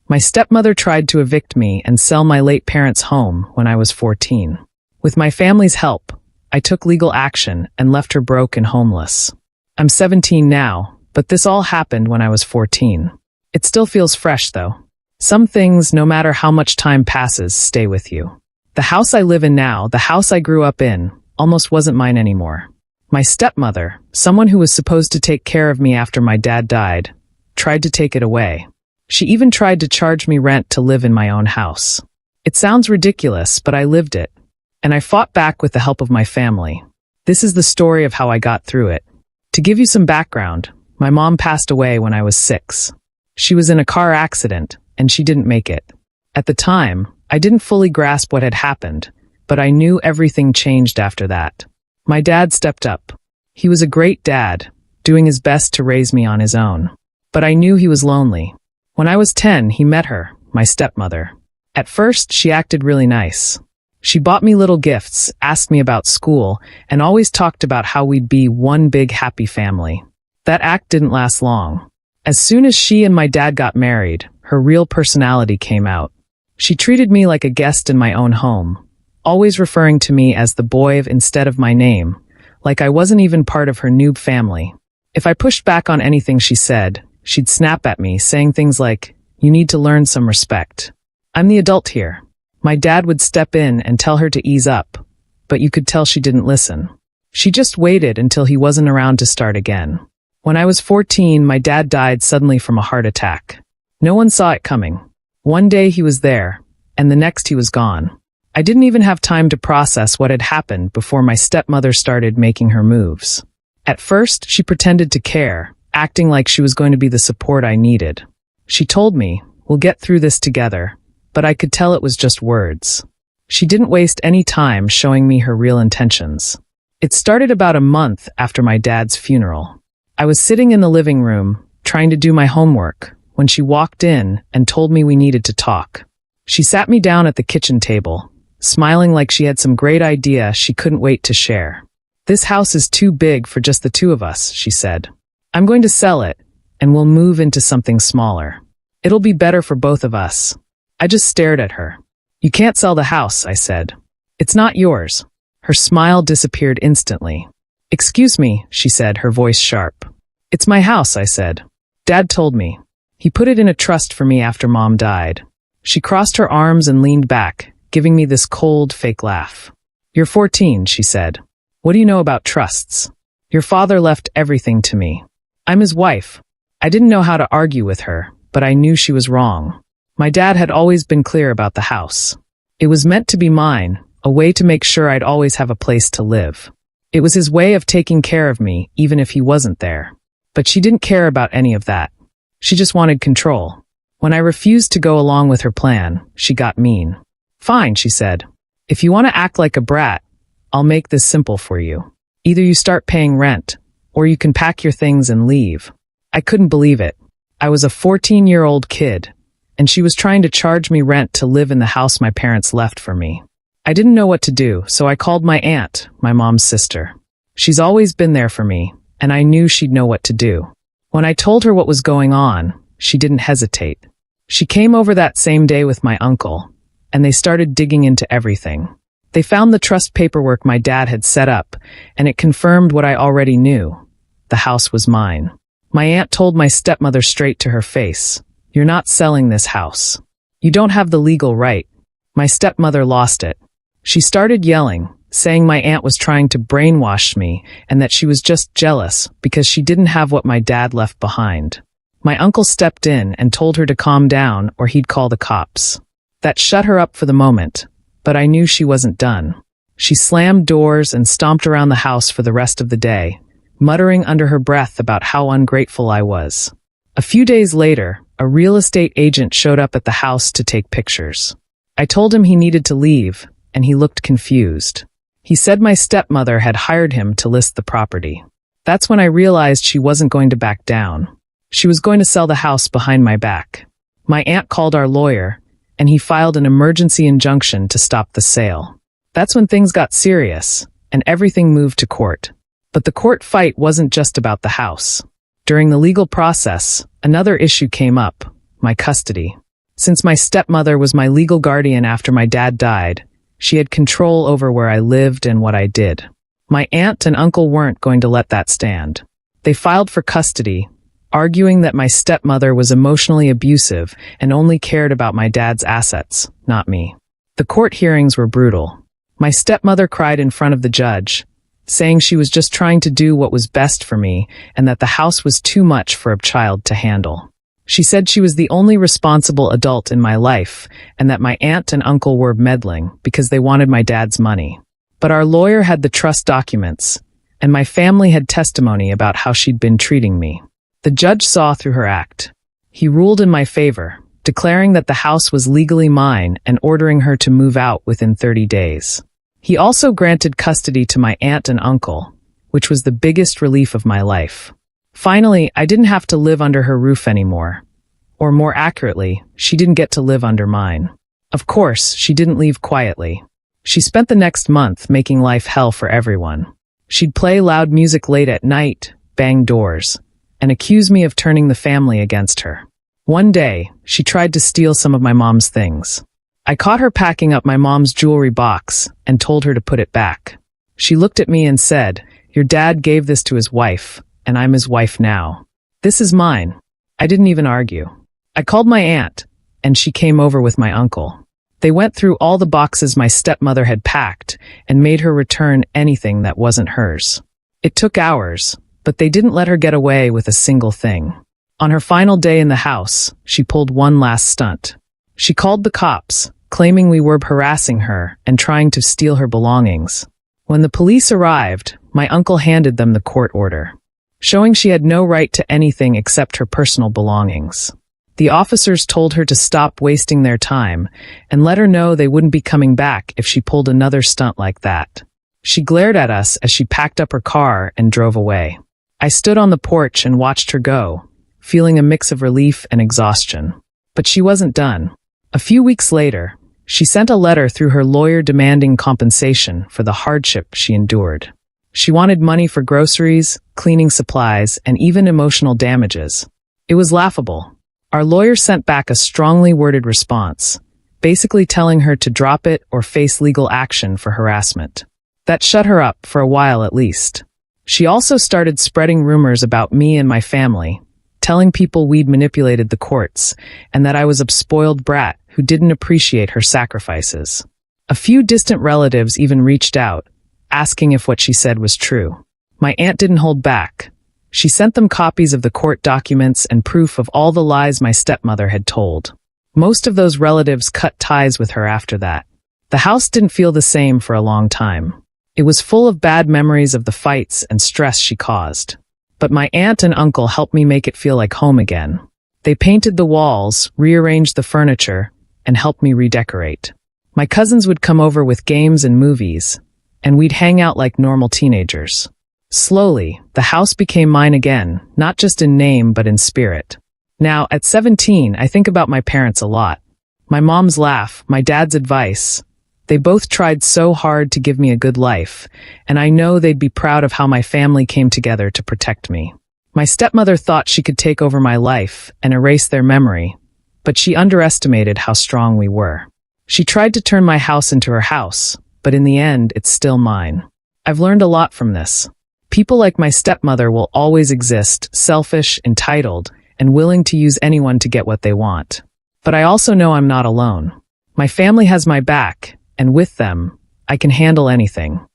My stepmother tried to evict me and sell my late parents' home when I was 14. With my family's help, I took legal action and left her broke and homeless. I'm 17 now, but this all happened when I was 14. It still feels fresh, though. Some things, no matter how much time passes, stay with you. The house I live in now, the house I grew up in, almost wasn't mine anymore. My stepmother, someone who was supposed to take care of me after my dad died, tried to take it away. She even tried to charge me rent to live in my own house. It sounds ridiculous, but I lived it. And I fought back with the help of my family. This is the story of how I got through it. To give you some background, my mom passed away when I was 6. She was in a car accident, and she didn't make it. At the time, I didn't fully grasp what had happened, but I knew everything changed after that. My dad stepped up. He was a great dad, doing his best to raise me on his own. But I knew he was lonely. When I was 10, he met her, my stepmother. At first, she acted really nice. She bought me little gifts, asked me about school, and always talked about how we'd be one big happy family. That act didn't last long. As soon as she and my dad got married, her real personality came out. She treated me like a guest in my own home, always referring to me as the boy instead of my name, like I wasn't even part of her noob family. If I pushed back on anything she said, she'd snap at me, saying things like, "You need to learn some respect. I'm the adult here." My dad would step in and tell her to ease up, but you could tell she didn't listen. She just waited until he wasn't around to start again. When I was 14, my dad died suddenly from a heart attack. No one saw it coming. One day he was there, and the next he was gone. I didn't even have time to process what had happened before my stepmother started making her moves. At first, she pretended to care, acting like she was going to be the support I needed. She told me, "We'll get through this together," but I could tell it was just words. She didn't waste any time showing me her real intentions. It started about a month after my dad's funeral. I was sitting in the living room, trying to do my homework, when she walked in and told me we needed to talk. She sat me down at the kitchen table, smiling like she had some great idea she couldn't wait to share. "This house is too big for just the two of us," she said. "I'm going to sell it, and we'll move into something smaller. It'll be better for both of us." I just stared at her. "You can't sell the house," I said. "It's not yours." Her smile disappeared instantly. "Excuse me," she said, her voice sharp. "It's my house," I said. "Dad told me. He put it in a trust for me after Mom died." She crossed her arms and leaned back, giving me this cold, fake laugh. "You're 14, she said. "What do you know about trusts? Your father left everything to me. I'm his wife." I didn't know how to argue with her, but I knew she was wrong. My dad had always been clear about the house. It was meant to be mine, a way to make sure I'd always have a place to live. It was his way of taking care of me, even if he wasn't there. But she didn't care about any of that. She just wanted control. When I refused to go along with her plan, she got mean. "Fine," she said. "If you want to act like a brat, I'll make this simple for you. Either you start paying rent, or you can pack your things and leave." I couldn't believe it. I was a 14-year-old kid, and she was trying to charge me rent to live in the house my parents left for me. I didn't know what to do, so I called my aunt, my mom's sister. She's always been there for me, and I knew she'd know what to do. When I told her what was going on, she didn't hesitate. She came over that same day with my uncle, and they started digging into everything. They found the trust paperwork my dad had set up, and it confirmed what I already knew. The house was mine. My aunt told my stepmother straight to her face, "You're not selling this house. You don't have the legal right." My stepmother lost it. She started yelling, saying my aunt was trying to brainwash me and that she was just jealous because she didn't have what my dad left behind. My uncle stepped in and told her to calm down or he'd call the cops. That shut her up for the moment, but I knew she wasn't done. She slammed doors and stomped around the house for the rest of the day, muttering under her breath about how ungrateful I was. A few days later, a real estate agent showed up at the house to take pictures. I told him he needed to leave, and he looked confused. He said my stepmother had hired him to list the property. That's when I realized she wasn't going to back down. She was going to sell the house behind my back. My aunt called our lawyer, and he filed an emergency injunction to stop the sale. That's when things got serious, and everything moved to court. But the court fight wasn't just about the house. During the legal process, another issue came up: my custody. Since my stepmother was my legal guardian after my dad died, she had control over where I lived and what I did. My aunt and uncle weren't going to let that stand. They filed for custody, arguing that my stepmother was emotionally abusive and only cared about my dad's assets, not me. The court hearings were brutal. My stepmother cried in front of the judge, saying she was just trying to do what was best for me and that the house was too much for a child to handle. She said she was the only responsible adult in my life and that my aunt and uncle were meddling because they wanted my dad's money. But our lawyer had the trust documents, and my family had testimony about how she'd been treating me. The judge saw through her act. He ruled in my favor, declaring that the house was legally mine and ordering her to move out within 30 days. He also granted custody to my aunt and uncle, which was the biggest relief of my life. Finally, I didn't have to live under her roof anymore. Or more accurately, she didn't get to live under mine. Of course, she didn't leave quietly. She spent the next month making life hell for everyone. She'd play loud music late at night, bang doors, and accuse me of turning the family against her. One day, she tried to steal some of my mom's things. I caught her packing up my mom's jewelry box and told her to put it back. She looked at me and said, "Your dad gave this to his wife, and I'm his wife now. This is mine." I didn't even argue. I called my aunt, and she came over with my uncle. They went through all the boxes my stepmother had packed and made her return anything that wasn't hers. It took hours, but they didn't let her get away with a single thing. On her final day in the house, she pulled one last stunt. She called the cops, claiming we were harassing her and trying to steal her belongings. When the police arrived, my uncle handed them the court order, showing she had no right to anything except her personal belongings. The officers told her to stop wasting their time and let her know they wouldn't be coming back if she pulled another stunt like that. She glared at us as she packed up her car and drove away. I stood on the porch and watched her go, feeling a mix of relief and exhaustion. But she wasn't done. A few weeks later, she sent a letter through her lawyer demanding compensation for the hardship she endured. She wanted money for groceries, cleaning supplies, and even emotional damages. It was laughable. Our lawyer sent back a strongly worded response, basically telling her to drop it or face legal action for harassment. That shut her up for a while at least. She also started spreading rumors about me and my family, telling people we'd manipulated the courts and that I was a spoiled brat who didn't appreciate her sacrifices. A few distant relatives even reached out, asking if what she said was true. My aunt didn't hold back. She sent them copies of the court documents and proof of all the lies my stepmother had told. Most of those relatives cut ties with her after that. The house didn't feel the same for a long time. It was full of bad memories of the fights and stress she caused. But my aunt and uncle helped me make it feel like home again. They painted the walls, rearranged the furniture, and helped me redecorate. My cousins would come over with games and movies, and we'd hang out like normal teenagers. Slowly, the house became mine again, not just in name but in spirit. Now, at 17, I think about my parents a lot. My mom's laugh, my dad's advice. They both tried so hard to give me a good life, and I know they'd be proud of how my family came together to protect me. My stepmother thought she could take over my life and erase their memory, but she underestimated how strong we were. She tried to turn my house into her house, but in the end, it's still mine. I've learned a lot from this. People like my stepmother will always exist, selfish, entitled, and willing to use anyone to get what they want. But I also know I'm not alone. My family has my back, and with them, I can handle anything.